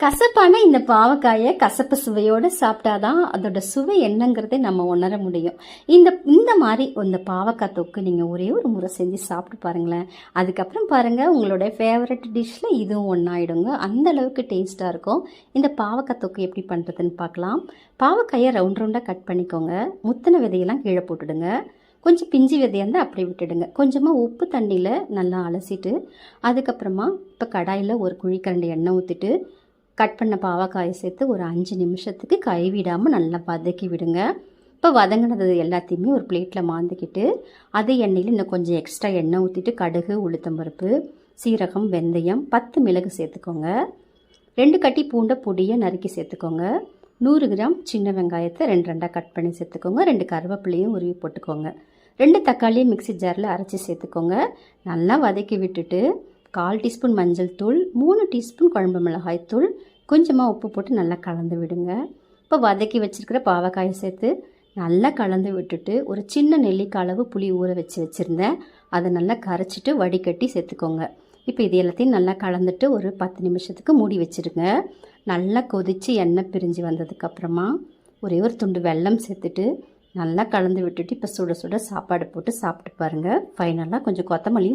கசப்பான இந்த பாவக்காயை கசப்பு சுவையோடு சாப்பிட்டாதான் அதோட சுவை என்னங்கிறதை நம்ம உணர முடியும். இந்த மாதிரி இந்த பாவக்காய் தொக்கு நீங்கள் ஒரே ஒரு முறை செஞ்சு சாப்பிட்டு பாருங்களேன். அதுக்கப்புறம் பாருங்கள், உங்களோட ஃபேவரட் டிஷ்ஷில் இதுவும் ஒன்றாயிடுங்க. அந்த அளவுக்கு டேஸ்ட்டாக இருக்கும். இந்த பாவக்காய் தொக்கு எப்படி பண்ணுறதுன்னு பார்க்கலாம். பாவக்காயை ரவுண்ட் ரவுண்டாக கட் பண்ணிக்கோங்க. முத்தின விதையெல்லாம் கீழே போட்டுடுங்க. கொஞ்சம் பிஞ்சு விதையாக இருந்தால் அப்படியே விட்டுடுங்க. கொஞ்சமாக உப்பு தண்ணியில் நல்லா அலசிட்டு அதுக்கப்புறமா இப்போ கடாயில் ஒரு குழிக்கரண்டி எண்ணெய் ஊற்றிட்டு கட் பண்ண பாவக்காயை சேர்த்து ஒரு 5 நிமிஷத்துக்கு கைவிடாமல் நல்லா வதக்கி விடுங்க. இப்போ வதங்கினது எல்லாத்தையுமே ஒரு பிளேட்டில் மாந்திக்கிட்டு அதே எண்ணெயில் இன்னும் கொஞ்சம் எக்ஸ்ட்ரா எண்ணெய் ஊற்றிட்டு கடுகு, உளுத்தம்பருப்பு, சீரகம், வெந்தயம், 10 மிளகு சேர்த்துக்கோங்க. 2 கட்டி பூண்டை பொடியை நறுக்கி சேர்த்துக்கோங்க. 100 கிராம் சின்ன வெங்காயத்தை 2 கட் பண்ணி சேர்த்துக்கோங்க. 2 கருவேப்பிலையும் உருவி போட்டுக்கோங்க. 2 தக்காளியும் மிக்சி ஜாரில் அரைச்சி சேர்த்துக்கோங்க. நல்லா வதக்கி விட்டுட்டு 1/4 டீஸ்பூன் மஞ்சள் தூள், 3 டீஸ்பூன் குழம்பு மிளகாய் தூள், கொஞ்சமாக உப்பு போட்டு நல்லா கலந்து விடுங்க. இப்போ வதக்கி வச்சுருக்கிற பாவக்காயை சேர்த்து நல்லா கலந்து விட்டுட்டு ஒரு சின்ன நெல்லிக்காய் அளவு புளி ஊற வச்சுருந்தேன். அதை நல்லா கரைச்சிட்டு வடிகட்டி சேர்த்துக்கோங்க. இப்போ இது எல்லாத்தையும் நல்லா கலந்துட்டு ஒரு 10 நிமிஷத்துக்கு மூடி வச்சுருங்க. நல்லா கொதித்து எண்ணெய் பிரிஞ்சு வந்ததுக்கப்புறமா ஒரே ஒரு துண்டு வெல்லம் சேர்த்துட்டு நல்லா கலந்து விட்டுட்டு இப்போ சுட சுட சாப்பாடு போட்டு சாப்பிட்டு பாருங்கள். ஃபைனலாக கொஞ்சம் கொத்தமல்லி